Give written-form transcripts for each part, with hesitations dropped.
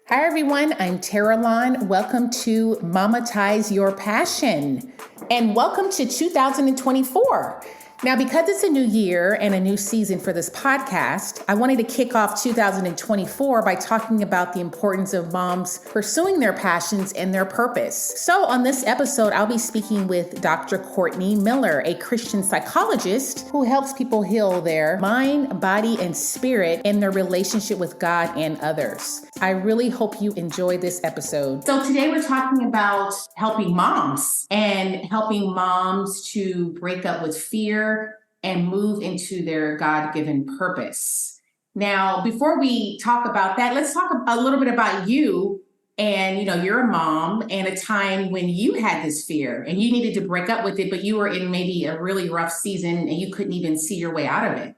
Hi, everyone. I'm Tara-Lon. Welcome to Mometize Your Passion. And welcome to 2024. Now, because it's a new year and a new season for this podcast, I wanted to kick off 2024 by talking about the importance of moms pursuing their passions and their purpose. So on this episode, I'll be speaking with Dr. Courtney Miller, a Christian psychologist who helps people heal their mind, body, and spirit in their relationship with God and others. I really hope you enjoy this episode. So today we're talking about helping moms to break up with fear and move into their God-given purpose. Now, before we talk about that, let's talk a little bit about you. And, you're a mom and a time when you had this fear and you needed to break up with it, but you were in maybe a really rough season and you couldn't even see your way out of it.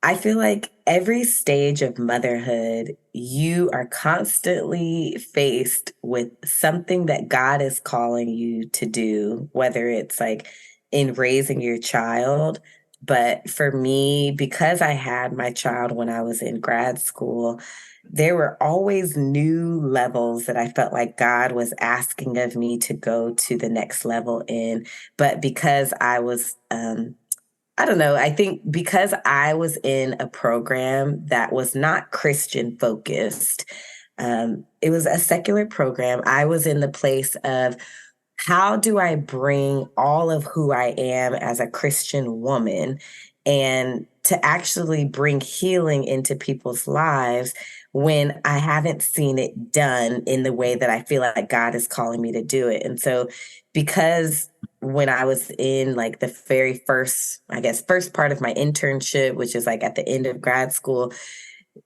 I feel like every stage of motherhood, you are constantly faced with something that God is calling you to do, whether it's like in raising your child. But for me, because I had my child when I was in grad school, there were always new levels that I felt like God was asking of me to go to the next level in. But because I don't know. I think because I was in a program that was not Christian focused, it was a secular program. I was in the place of how do I bring all of who I am as a Christian woman and to actually bring healing into people's lives when I haven't seen it done in the way that I feel like God is calling me to do it. And so because when I was in like the very first part of my internship, which is like at the end of grad school,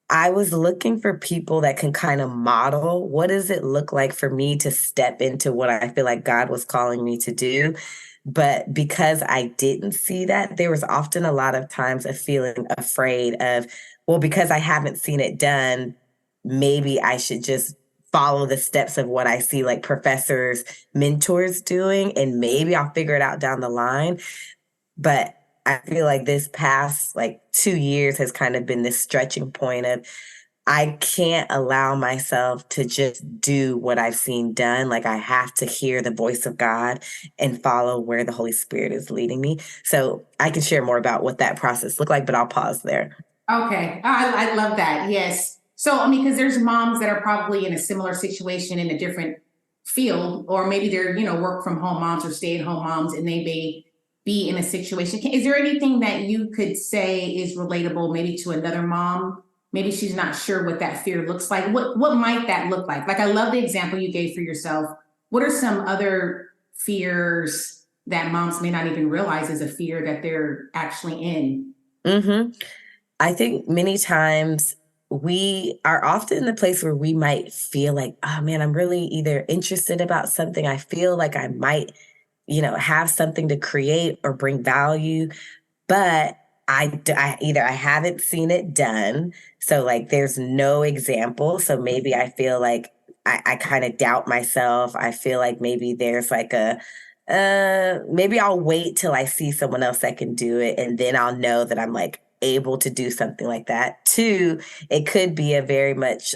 I was looking for people that can kind of model what does it look like for me to step into what I feel like God was calling me to do. But because I didn't see that, there was often a lot of times of feeling afraid of, well, because I haven't seen it done, maybe I should just follow the steps of what I see like professors, mentors doing, and maybe I'll figure it out down the line. But I feel like this past like 2 years has kind of been this stretching point of I can't allow myself to just do what I've seen done. Like I have to hear the voice of God and follow where the Holy Spirit is leading me. So I can share more about what that process looked like, but I'll pause there. Okay. I love that. Yes. So, because there's moms that are probably in a similar situation in a different field, or maybe they're, work from home moms or stay at home moms, and they may be in a situation. Is there anything that you could say is relatable maybe to another mom? Maybe she's not sure what that fear looks like. What might that look like? Like, I love the example you gave for yourself. What are some other fears that moms may not even realize is a fear that they're actually in? I think many times we are often in the place where we might feel like, oh man, I'm really either interested about something. I feel like I might, have something to create or bring value, but I haven't seen it done. So like there's no example. So maybe I feel like I kind of doubt myself. I feel like maybe there's like maybe I'll wait till I see someone else that can do it. And then I'll know that I'm like able to do something like that. Two, it could be a very much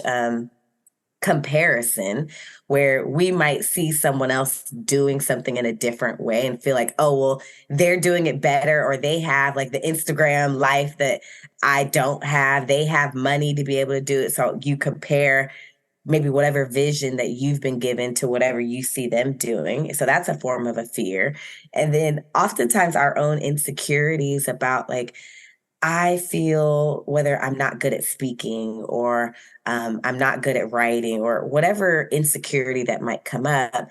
comparison where we might see someone else doing something in a different way and feel like, oh, well, they're doing it better, or they have like the Instagram life that I don't have. They have money to be able to do it. So you compare maybe whatever vision that you've been given to whatever you see them doing. So that's a form of a fear. And then oftentimes our own insecurities about like, I feel whether I'm not good at speaking or I'm not good at writing or whatever insecurity that might come up,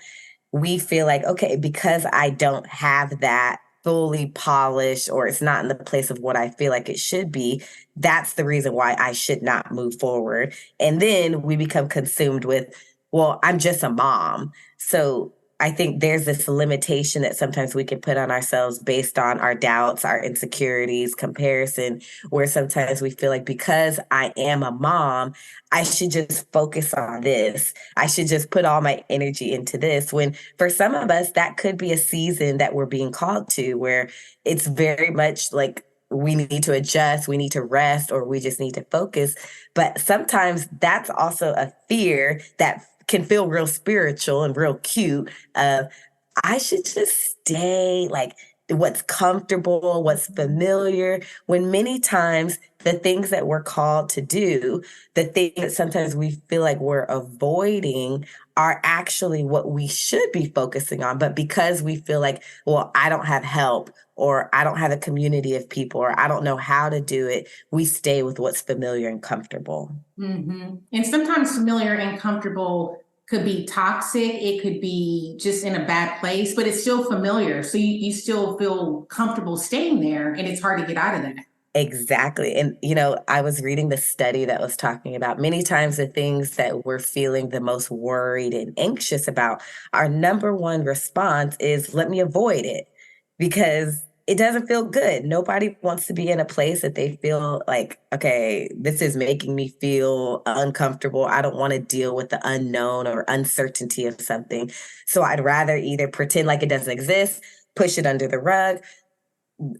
we feel like, okay, because I don't have that fully polished or it's not in the place of what I feel like it should be, that's the reason why I should not move forward. And then we become consumed with, well, I'm just a mom. So I think there's this limitation that sometimes we can put on ourselves based on our doubts, our insecurities, comparison, where sometimes we feel like because I am a mom, I should just focus on this. I should just put all my energy into this. When for some of us, that could be a season that we're being called to where it's very much like we need to adjust, we need to rest, or we just need to focus. But sometimes that's also a fear that can feel real spiritual and real cute of I should just stay like what's comfortable, what's familiar, when many times the things that we're called to do, the things that sometimes we feel like we're avoiding are actually what we should be focusing on. But because we feel like, well, I don't have help, or I don't have a community of people, or I don't know how to do it, we stay with what's familiar and comfortable. And sometimes familiar and comfortable could be toxic. It could be just in a bad place, but it's still familiar. So you still feel comfortable staying there, and it's hard to get out of that. Exactly. And, I was reading the study that was talking about many times the things that we're feeling the most worried and anxious about, our number one response is, let me avoid it, because it doesn't feel good. Nobody wants to be in a place that they feel like, okay, this is making me feel uncomfortable. I don't want to deal with the unknown or uncertainty of something. So I'd rather either pretend like it doesn't exist, push it under the rug,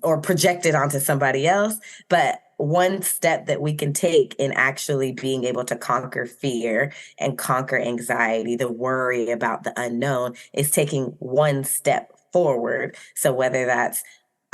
or project it onto somebody else. But one step that we can take in actually being able to conquer fear and conquer anxiety, the worry about the unknown, is taking one step forward. So whether that's,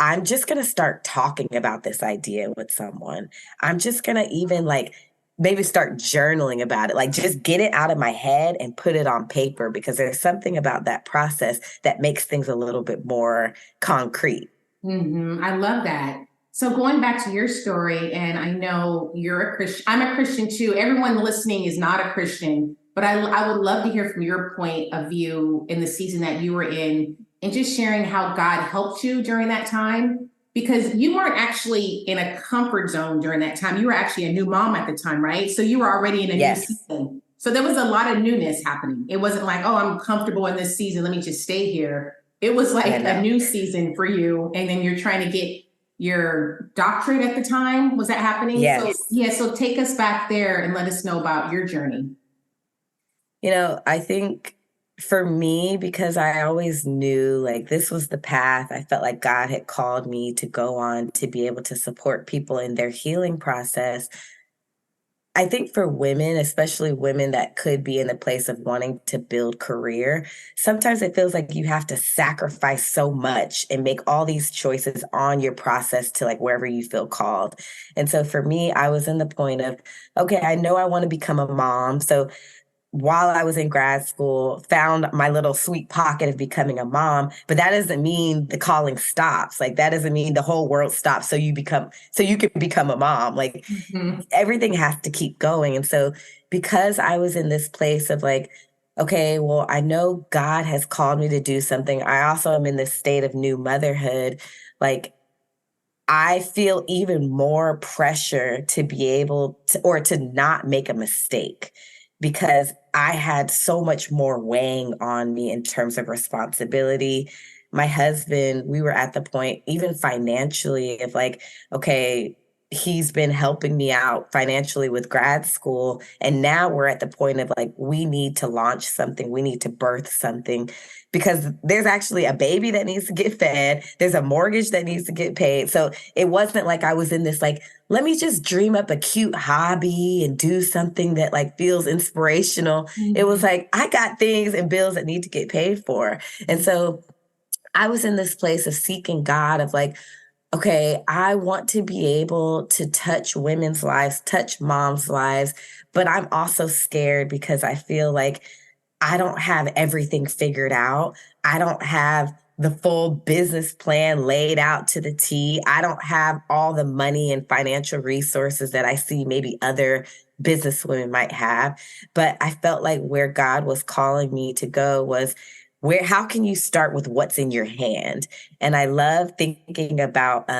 I'm just going to start talking about this idea with someone. I'm just going to even like maybe start journaling about it, like just get it out of my head and put it on paper, because there's something about that process that makes things a little bit more concrete. I love that. So going back to your story, and I know you're a Christian, I'm a Christian too. Everyone listening is not a Christian, but I would love to hear from your point of view in the season that you were in, and just sharing how God helped you during that time, because you weren't actually in a comfort zone during that time. You were actually a new mom at the time, right? So you were already in a new season. So there was a lot of newness happening. It wasn't like, oh, I'm comfortable in this season, let me just stay here. It was like a new season for you, and then you're trying to get your doctorate at the time. Was that happening? Yes. So take us back there and let us know about your journey. I think for me, because I always knew like this was the path, I felt like God had called me to go on to be able to support people in their healing process. I think for women, especially women that could be in a place of wanting to build career, sometimes it feels like you have to sacrifice so much and make all these choices on your process to like wherever you feel called. And so for me, I was in the point of, okay, I know I want to become a mom. So while I was in grad school, found my little sweet pocket of becoming a mom, but that doesn't mean the calling stops. Like that doesn't mean the whole world stops so you can become a mom. Like everything has to keep going. And so because I was in this place of like, okay, well, I know God has called me to do something. I also am in this state of new motherhood. Like I feel even more pressure to be able to, or to not make a mistake, because I had so much more weighing on me in terms of responsibility. My husband, we were at the point, even financially, of like, okay, he's been helping me out financially with grad school. And now we're at the point of like, we need to launch something, we need to birth something, because there's actually a baby that needs to get fed. There's a mortgage that needs to get paid. So it wasn't like I was in this, like, let me just dream up a cute hobby and do something that like feels inspirational. It was like, I got things and bills that need to get paid for. And so I was in this place of seeking God of like, okay, I want to be able to touch women's lives, touch moms' lives, but I'm also scared because I feel like I don't have everything figured out. I don't have the full business plan laid out to the T. I don't have all the money and financial resources that I see maybe other businesswomen might have. But I felt like where God was calling me to go was, how can you start with what's in your hand? And I love thinking about,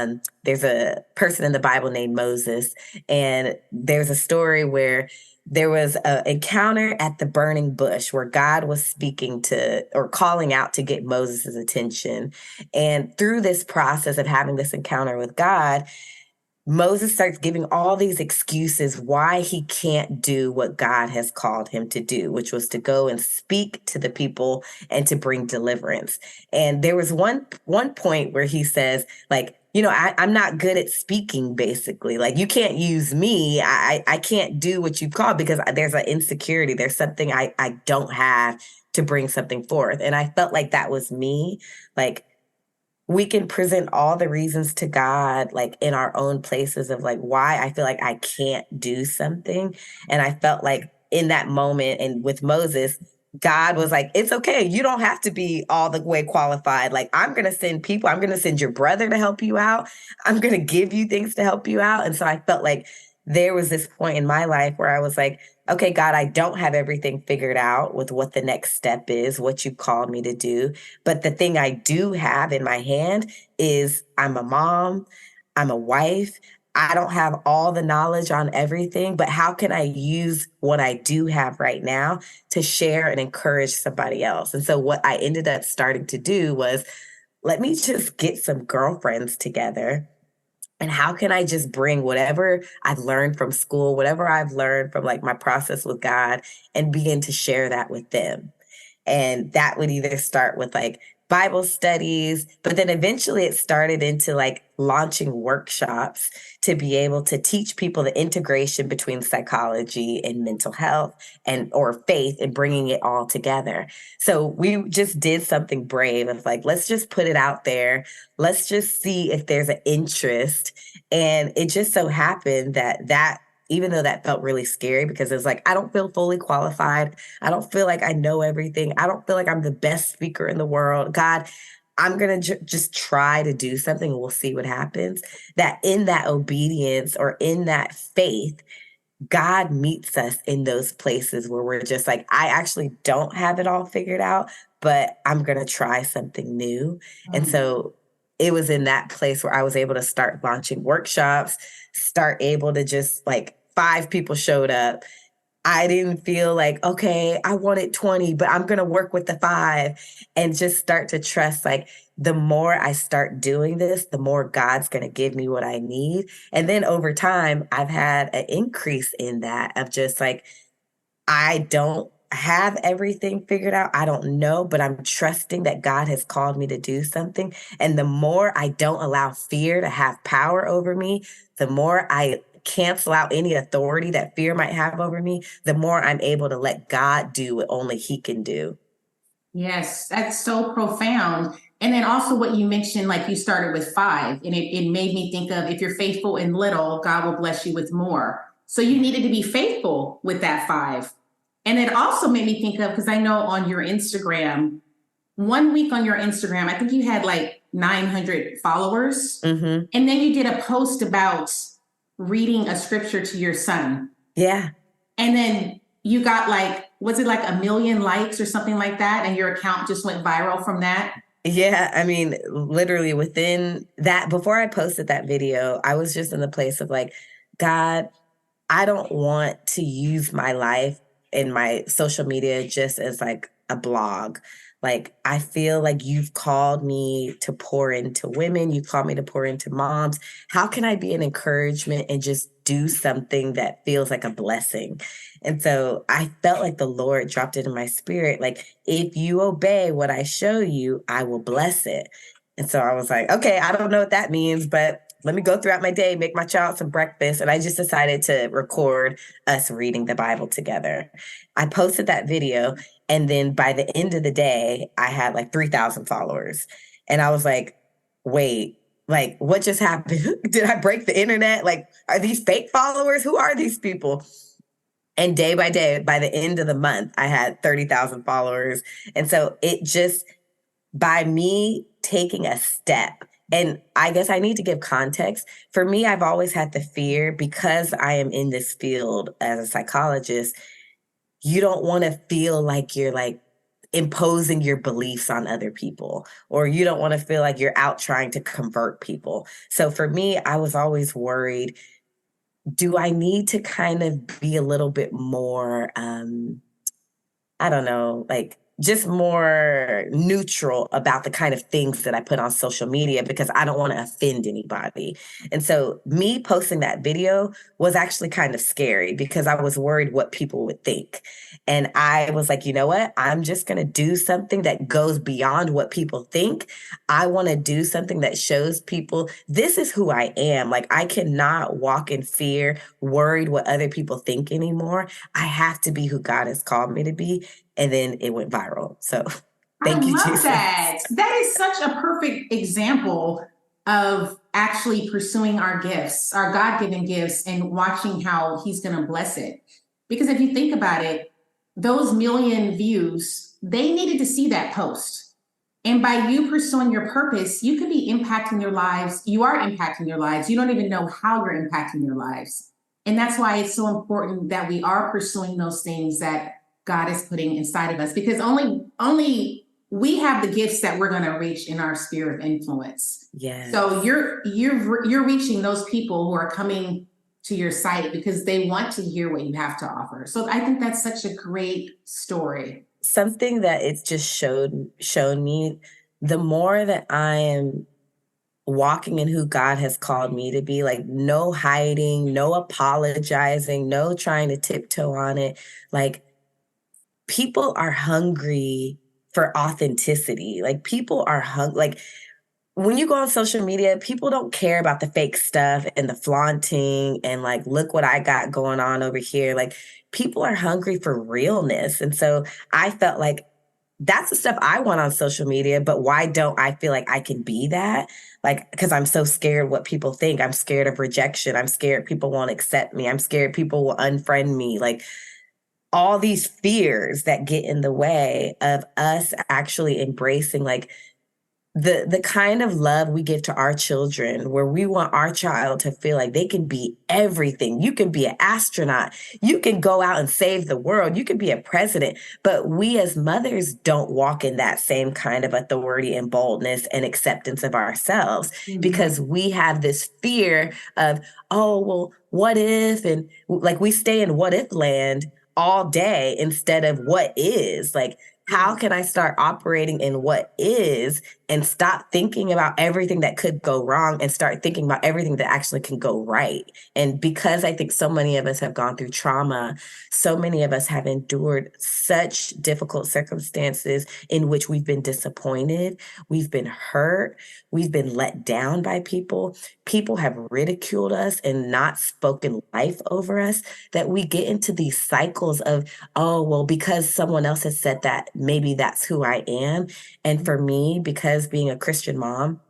there's a person in the Bible named Moses, and there's a story where there was an encounter at the burning bush where God was speaking to or calling out to get Moses' attention. And through this process of having this encounter with God, Moses starts giving all these excuses why he can't do what God has called him to do, which was to go and speak to the people and to bring deliverance. And there was one point where he says, like, I'm not good at speaking, basically. Like, you can't use me. I can't do what you've called because there's an insecurity. There's something I don't have to bring something forth. And I felt like that was me. Like, we can present all the reasons to God, like in our own places of like why I feel like I can't do something. And I felt like in that moment and with Moses, God was like, it's okay. You don't have to be all the way qualified. Like, I'm going to send people, I'm going to send your brother to help you out. I'm going to give you things to help you out. And so I felt like there was this point in my life where I was like, okay, God, I don't have everything figured out with what the next step is, what you called me to do. But the thing I do have in my hand is I'm a mom, I'm a wife. I don't have all the knowledge on everything, but how can I use what I do have right now to share and encourage somebody else? And so what I ended up starting to do was let me just get some girlfriends together. And how can I just bring whatever I've learned from school, whatever I've learned from like my process with God, and begin to share that with them? And that would either start with like Bible studies, but then eventually it started into like launching workshops to be able to teach people the integration between psychology and mental health and or faith and bringing it all together. So we just did something brave of like, let's just put it out there. Let's just see if there's an interest. And it just so happened that even though that felt really scary because it was like, I don't feel fully qualified. I don't feel like I know everything. I don't feel like I'm the best speaker in the world. God, I'm going to just try to do something and we'll see what happens. That in that obedience or in that faith, God meets us in those places where we're just like, I actually don't have it all figured out, but I'm going to try something new. And so it was in that place where I was able to start launching workshops, start able to just like 5 people showed up. I didn't feel like, okay, I wanted 20, but I'm going to work with the 5 and just start to trust like the more I start doing this, the more God's going to give me what I need. And then over time, I've had an increase in that of just like, I don't have everything figured out. I don't know, but I'm trusting that God has called me to do something. And the more I don't allow fear to have power over me, the more I cancel out any authority that fear might have over me, the more I'm able to let God do what only He can do. Yes, that's so profound. And then also what you mentioned, like you started with 5, and it made me think of if you're faithful in little, God will bless you with more. So you needed to be faithful with that 5. And it also made me think of, because I know on your Instagram, one week on your Instagram, I think you had like 900 followers. Mm-hmm. And then you did a post about reading a scripture to your son. Yeah. And then you got like, was it like 1 million likes or something like that? And your account just went viral from that? Yeah, I mean, literally within that, before I posted that video, I was just in the place of like, God, I don't want to use my life and my social media just as like a blog. Like, I feel like you've called me to pour into women. You've called me to pour into moms. How can I be an encouragement and just do something that feels like a blessing? And so I felt like the Lord dropped it in my spirit. Like, if you obey what I show you, I will bless it. And so I was like, okay, I don't know what that means, but let me go throughout my day, make my child some breakfast. And I just decided to record us reading the Bible together. I posted that video. And then by the end of the day, I had like 3,000 followers. And I was like, wait, like what just happened? Did I break the internet? Like, are these fake followers? Who are these people? And day by day, by the end of the month, I had 30,000 followers. And so it just, by me taking a step, and I guess I need to give context. For me, I've always had the fear because I am in this field as a psychologist. You don't want to feel like you're like imposing your beliefs on other people, or you don't want to feel like you're out trying to convert people. So for me, I was always worried, do I need to kind of be a little bit more, I don't know, like just more neutral about the kind of things that I put on social media because I don't want to offend anybody. And so me posting that video was actually kind of scary because I was worried what people would think. And I was like, you know what? I'm just going to do something that goes beyond what people think. I want to do something that shows people this is who I am. Like, I cannot walk in fear, worried what other people think anymore. I have to be who God has called me to be. And then it went viral. So I thank you, love Jesus. that. That is such a perfect example of actually pursuing our gifts, our God-given gifts, and watching how he's going to bless it. Because if you think about it, those million views, they needed to see that post. And by you pursuing your purpose, you could be impacting your lives. You are impacting your lives. You don't even know how you're impacting your lives. And that's why it's so important that we are pursuing those things that God is putting inside of us, because only we have the gifts that we're going to reach in our sphere of influence. Yes. So you're reaching those people who are coming to your site because they want to hear what you have to offer. So I think that's such a great story. Something that it's just shown me, the more that I am walking in who God has called me to be, like no hiding, no apologizing, no trying to tiptoe on it. Like, people are hungry for authenticity. Like, people are like, when you go on social media, people don't care about the fake stuff and the flaunting and like, look what I got going on over here. Like, people are hungry for realness. And so I felt like that's the stuff I want on social media, but why don't I feel like I can be that? Like, because I'm so scared what people think. I'm scared of rejection. I'm scared people won't accept me. I'm scared people will unfriend me. Like, all these fears that get in the way of us actually embracing like the kind of love we give to our children, where we want our child to feel like they can be everything. You can be an astronaut. You can go out and save the world. You can be a president. But we as mothers don't walk in that same kind of authority and boldness and acceptance of ourselves because we have this fear of, oh, well, what if? And like, we stay in what if land all day instead of what is. Like, how can I start operating in what is and stop thinking about everything that could go wrong and start thinking about everything that actually can go right? And because I think so many of us have gone through trauma, so many of us have endured such difficult circumstances in which we've been disappointed, we've been hurt, we've been let down by people. People have ridiculed us and not spoken life over us, that we get into these cycles of, oh, well, because someone else has said that, maybe that's who I am. And for me, because being a Christian mom,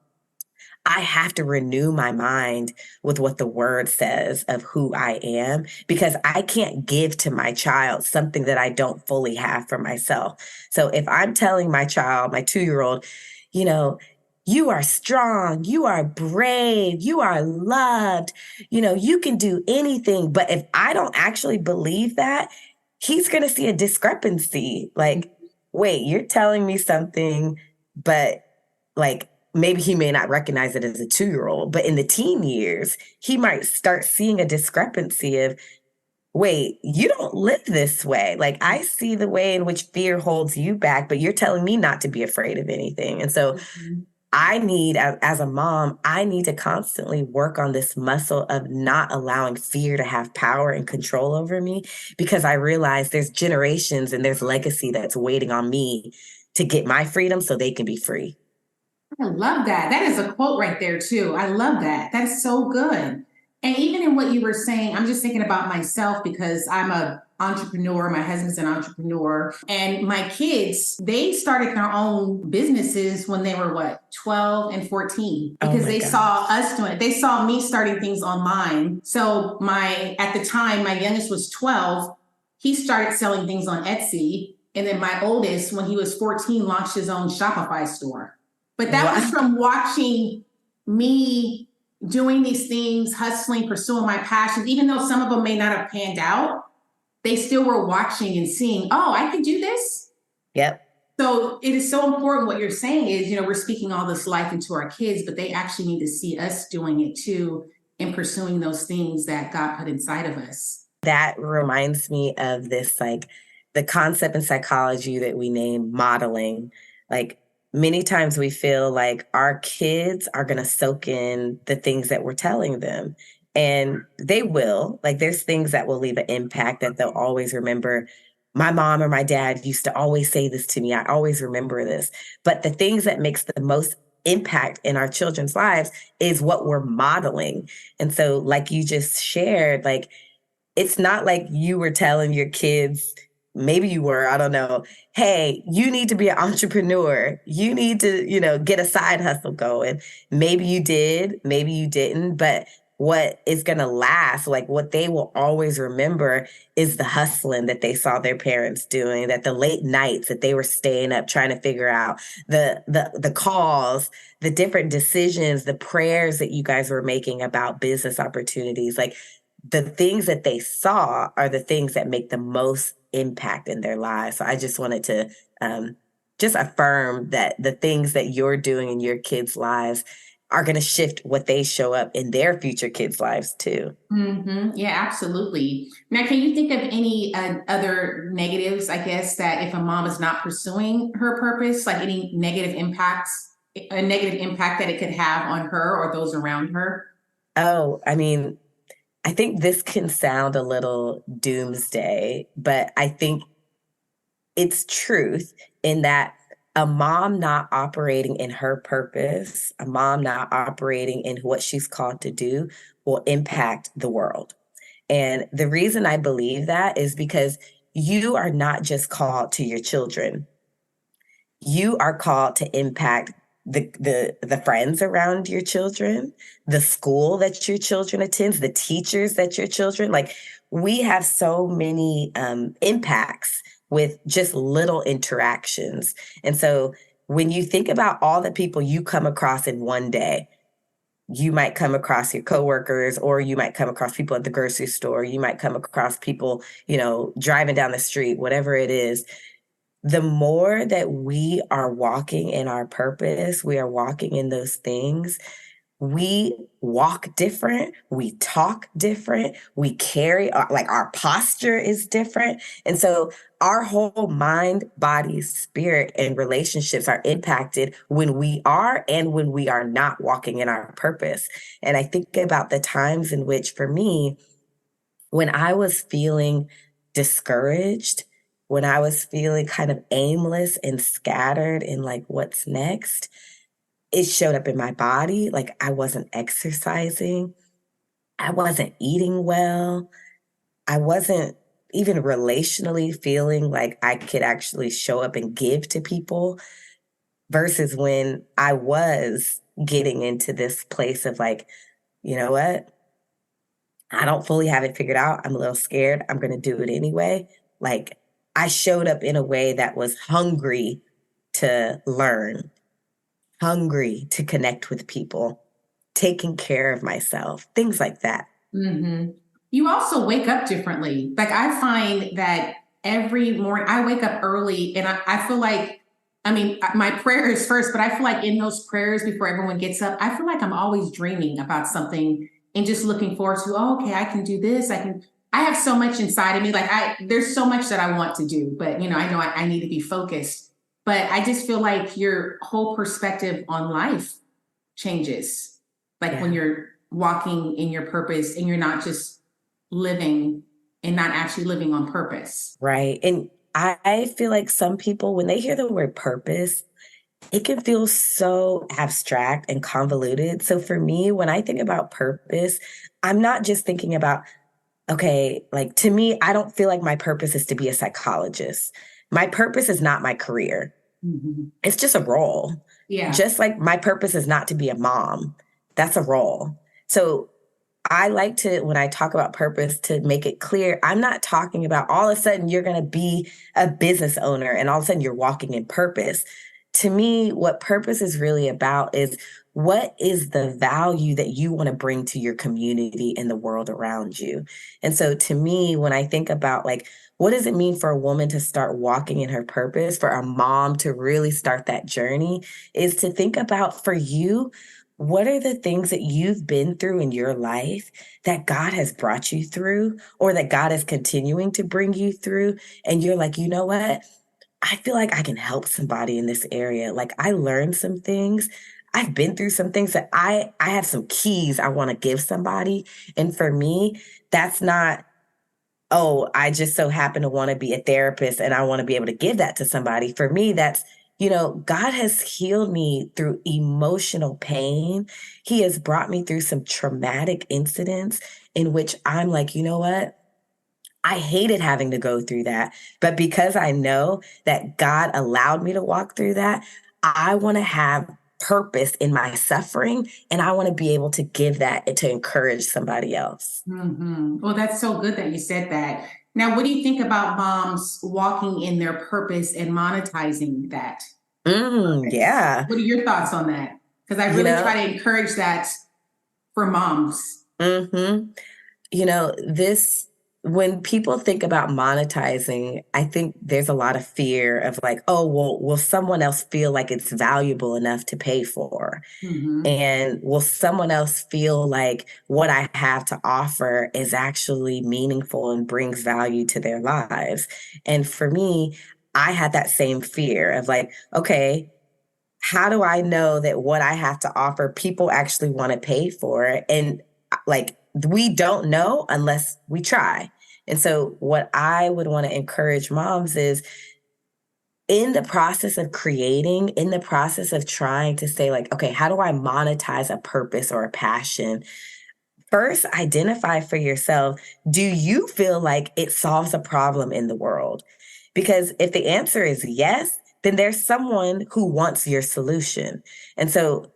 I have to renew my mind with what the word says of who I am, because I can't give to my child something that I don't fully have for myself. So if I'm telling my child, my 2-year-old, you know, you are strong, you are brave, you are loved, you can do anything. But if I don't actually believe that, he's going to see a discrepancy. Like, wait, you're telling me something, but like, maybe he may not recognize it as a 2-year-old, but in the teen years, he might start seeing a discrepancy of, wait, you don't live this way. Like, I see the way in which fear holds you back, but you're telling me not to be afraid of anything. And so I need, as a mom, I need to constantly work on this muscle of not allowing fear to have power and control over me, because I realize there's generations and there's legacy that's waiting on me to get my freedom so they can be free. I love that. That is a quote right there, too. I love that. That's so good. And even in what you were saying, I'm just thinking about myself because I'm an entrepreneur. My husband's an entrepreneur. And my kids, they started their own businesses when they were, 12 and 14, because they saw us doing it. They saw me starting things online. So at the time, my youngest was 12. He started selling things on Etsy. And then my oldest, when he was 14, launched his own Shopify store. But that was from watching me doing these things, hustling, pursuing my passions. Even though some of them may not have panned out, they still were watching and seeing, oh, I can do this. Yep. So it is so important. What you're saying is, we're speaking all this life into our kids, but they actually need to see us doing it too and pursuing those things that God put inside of us. That reminds me of this, like, the concept in psychology that we name modeling. Like many times we feel like our kids are going to soak in the things that we're telling them. And they will. Like there's things that will leave an impact that they'll always remember. My mom or my dad used to always say this to me. I always remember this. But the things that makes the most impact in our children's lives is what we're modeling. And so, like you just shared, like it's not like you were telling your kids, maybe you were, I don't know, hey, you need to be an entrepreneur. You need to, get a side hustle going. Maybe you did, maybe you didn't, but what is going to last, like what they will always remember is the hustling that they saw their parents doing, that the late nights that they were staying up trying to figure out the calls, the different decisions, the prayers that you guys were making about business opportunities. Like the things that they saw are the things that make the most impact in their lives. So I just wanted to just affirm that the things that you're doing in your kids' lives are going to shift what they show up in their future kids' lives too. Yeah, absolutely. Now, can you think of any other negatives, I guess, that if a mom is not pursuing her purpose, like any negative impacts, a negative impact that it could have on her or those around her? Oh, I mean, I think this can sound a little doomsday, but I think it's truth in that a mom not operating in her purpose, a mom not operating in what she's called to do will impact the world. And the reason I believe that is because you are not just called to your children. You are called to impact the friends around your children, the school that your children attends, the teachers that your children, like we have so many impacts with just little interactions. And so when you think about all the people you come across in one day, you might come across your coworkers, or you might come across people at the grocery store, you might come across people, driving down the street, whatever it is. The more that we are walking in our purpose, we are walking in those things, we walk different, we talk different, we carry, like our posture is different. And so our whole mind, body, spirit, and relationships are impacted when we are and when we are not walking in our purpose. And I think about the times in which, for me, when I was feeling discouraged, when I was feeling kind of aimless and scattered in like what's next, it showed up in my body. Like I wasn't exercising, I wasn't eating well, I wasn't even relationally feeling like I could actually show up and give to people, versus when I was getting into this place of like, you know what? I don't fully have it figured out. I'm a little scared. I'm going to do it anyway. Like I showed up in a way that was hungry to learn, hungry to connect with people, taking care of myself, things like that. Mm-hmm. You also wake up differently. Like I find that every morning I wake up early and I feel like, I mean, my prayer is first, but I feel like in those prayers before everyone gets up, I feel like I'm always dreaming about something and just looking forward to, oh, okay, I can do this. I have so much inside of me. Like there's so much that I want to do, but I know I need to be focused. But I just feel like your whole perspective on life changes. Like when you're walking in your purpose and you're not just living and not actually living on purpose. Right. And I feel like some people, when they hear the word purpose, it can feel so abstract and convoluted. So for me, when I think about purpose, I'm not just thinking about, okay, like to me, I don't feel like my purpose is to be a psychologist. My purpose is not my career. Mm-hmm. It's just a role. Yeah. Just like my purpose is not to be a mom. That's a role. So I like to, when I talk about purpose, to make it clear, I'm not talking about all of a sudden you're going to be a business owner and all of a sudden you're walking in purpose. To me, what purpose is really about is what is the value that you want to bring to your community and the world around you. And so to me, when I think about like, what does it mean for a woman to start walking in her purpose, for a mom to really start that journey, is to think about for you, what are the things that you've been through in your life that God has brought you through or that God is continuing to bring you through? And you're like, you know what? I feel like I can help somebody in this area. Like I learned some things. I've been through some things that I have some keys I want to give somebody. And for me, that's not, oh, I just so happen to want to be a therapist and I want to be able to give that to somebody. For me, that's, God has healed me through emotional pain. He has brought me through some traumatic incidents in which I'm like, you know what? I hated having to go through that. But because I know that God allowed me to walk through that, I want to have purpose in my suffering and I want to be able to give that to encourage somebody else. Well, that's so good that you said that. Now, what do you think about moms walking in their purpose and monetizing that? Yeah. What are your thoughts on that? Because I You really know, try to encourage that for moms. hmm this, when people think about monetizing, I think there's a lot of fear of like, oh, well, will someone else feel like it's valuable enough to pay for? And will someone else feel like what I have to offer is actually meaningful and brings value to their lives? And for me, I had that same fear of like, okay, how do I know that what I have to offer people actually want to pay for? And like, we don't know unless we try. And so, what I would want to encourage moms is in the process of creating, in the process of trying to say, like, okay, how do I monetize a purpose or a passion? First, identify for yourself, do you feel like it solves a problem in the world? Because if the answer is yes, then there's someone who wants your solution. And so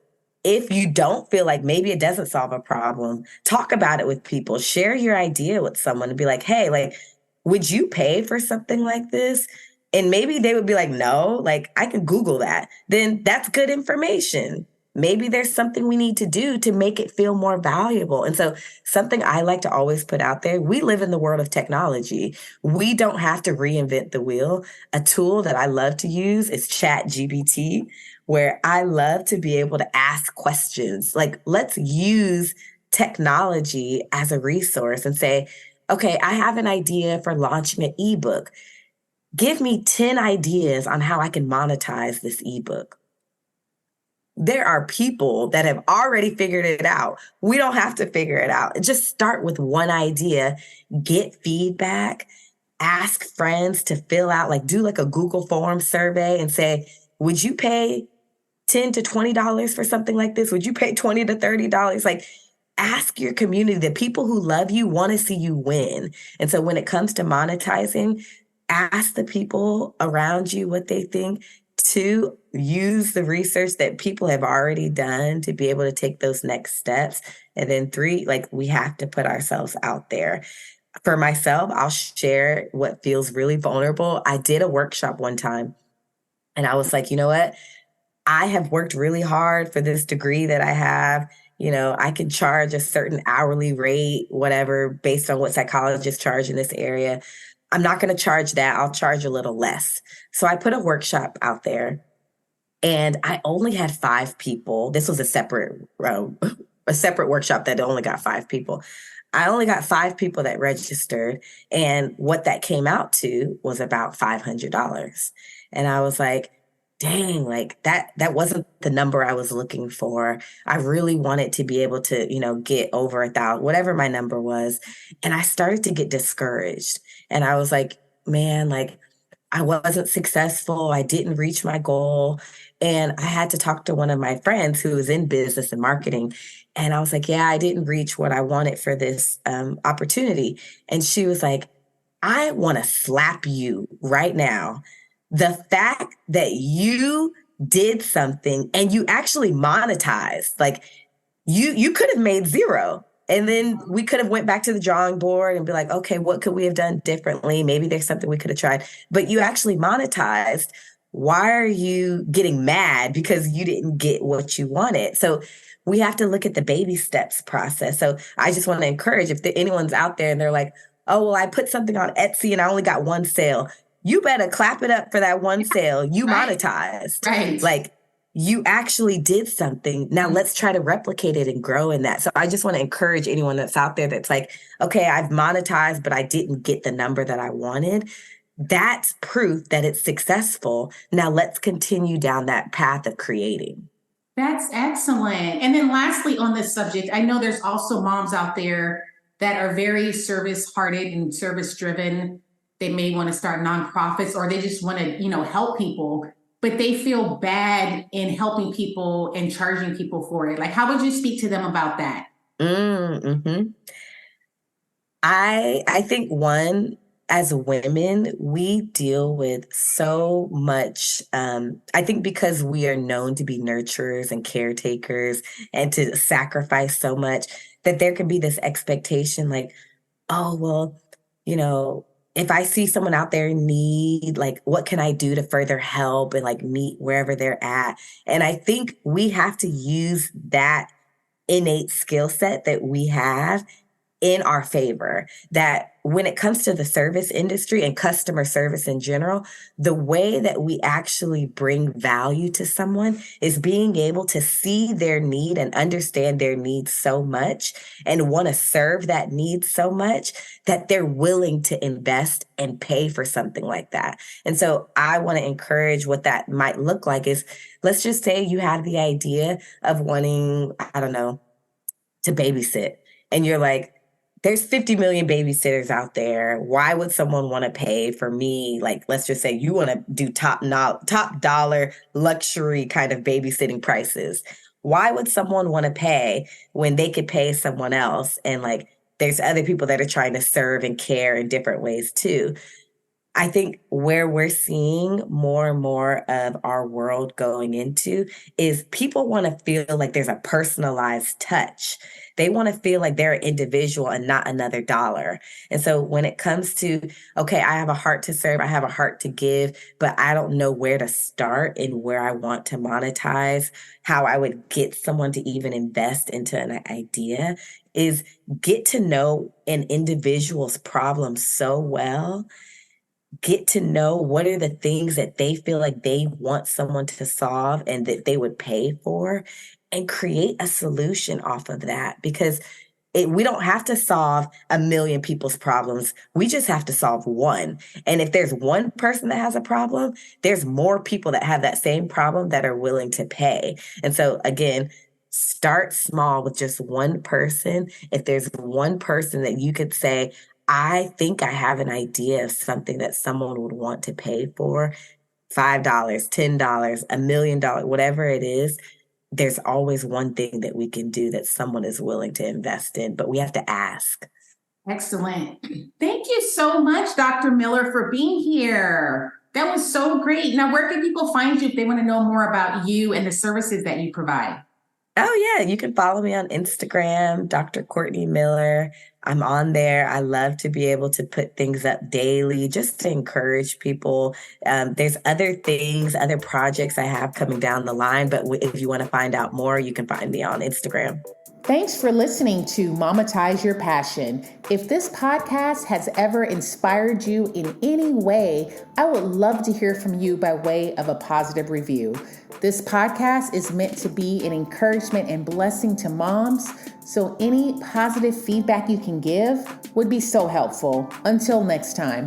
if you don't feel like maybe it doesn't solve a problem, talk about it with people, share your idea with someone and be like, hey, like, would you pay for something like this? And maybe they would be like, no, like I can Google that. Then that's good information. Maybe there's something we need to do to make it feel more valuable. And so, something I like to always put out there, we live in the world of technology. We don't have to reinvent the wheel. A tool that I love to use is Chat GBT, where I love to be able to ask questions. Like, let's use technology as a resource and say, okay, I have an idea for launching an ebook. Give me 10 ideas on how I can monetize this ebook. There are people that have already figured it out. We don't have to figure it out. Just start with one idea, get feedback, ask friends to fill out, like do like a Google form survey and say, would you pay $10 to $20 for something like this? Would you pay $20 to $30? Like ask your community. The people who love you want to see you win. And so when it comes to monetizing, ask the people around you what they think. Two, use the research that people have already done to be able to take those next steps. And then three, like we have to put ourselves out there. For myself, I'll share what feels really vulnerable. I did a workshop one time and I was like, you know what? I have worked really hard for this degree that I have. I can charge a certain hourly rate, whatever, based on what psychologists charge in this area. I'm not going to charge that. I'll charge a little less. So I put a workshop out there and I only had 5 people. This was a separate workshop that only got 5 people. I only got 5 people that registered. And what that came out to was about $500. And I was like, dang, like that wasn't the number I was looking for. I really wanted to be able to, get over 1,000, whatever my number was. And I started to get discouraged. And I was like, man, like I wasn't successful. I didn't reach my goal. And I had to talk to one of my friends who was in business and marketing. And I was like, yeah, I didn't reach what I wanted for this opportunity. And she was like, I want to slap you right now. The fact that you did something and you actually monetized, like you could have made zero. And then we could have went back to the drawing board and be like, okay, what could we have done differently? Maybe there's something we could have tried, but you actually monetized. Why are you getting mad because you didn't get what you wanted? So we have to look at the baby steps process. So I just want to encourage if anyone's out there and they're like, oh, well, I put something on Etsy and I only got one sale. You better clap it up for that one sale. You Right. monetized. Right. Like you actually did something. Now let's try to replicate it and grow in that. So I just want to encourage anyone that's out there that's like, okay, I've monetized, but I didn't get the number that I wanted. That's proof that it's successful. Now let's continue down that path of creating. That's excellent. And then lastly on this subject, I know there's also moms out there that are very service hearted and service driven. They may want to start nonprofits or they just want to, help people, but they feel bad in helping people and charging people for it. Like, how would you speak to them about that? Mm-hmm. I think one, as women, we deal with so much. I think because we are known to be nurturers and caretakers and to sacrifice so much, that there can be this expectation like, oh, well, you know, if I see someone out there in need, like, what can I do to further help and like meet wherever they're at? And I think we have to use that innate skill set that we have in our favor. That when it comes to the service industry and customer service in general, the way that we actually bring value to someone is being able to see their need and understand their needs so much and want to serve that need so much that they're willing to invest and pay for something like that. And so I want to encourage what that might look like is, let's just say you have the idea of wanting, I don't know, to babysit. And you're like, there's 50 million babysitters out there. Why would someone want to pay for me? Like, let's just say you want to do top dollar luxury kind of babysitting prices. Why would someone want to pay when they could pay someone else? And like, there's other people that are trying to serve and care in different ways too. I think where we're seeing more and more of our world going into is people want to feel like there's a personalized touch. They want to feel like they're an individual and not another dollar. And so when it comes to, okay, I have a heart to serve, I have a heart to give, but I don't know where to start and where I want to monetize, how I would get someone to even invest into an idea, is get to know an individual's problem so well, get to know what are the things that they feel like they want someone to solve and that they would pay for, and create a solution off of that. Because we don't have to solve a million people's problems. We just have to solve one. And if there's one person that has a problem, there's more people that have that same problem that are willing to pay. And so again, start small with just one person. If there's one person that you could say, I think I have an idea of something that someone would want to pay for, $5, $10, $1 million, whatever it is, there's always one thing that we can do that someone is willing to invest in, but we have to ask. Excellent. Thank you so much, Dr. Miller, for being here. That was so great. Now, where can people find you if they want to know more about you and the services that you provide? Oh, yeah. You can follow me on Instagram, Dr. Courtney Miller. I'm on there. I love to be able to put things up daily just to encourage people. There's other things, other projects I have coming down the line, but if you want to find out more, you can find me on Instagram. Thanks for listening to Mometize Your Passion. If this podcast has ever inspired you in any way, I would love to hear from you by way of a positive review. This podcast is meant to be an encouragement and blessing to moms, so any positive feedback you can give would be so helpful. Until next time.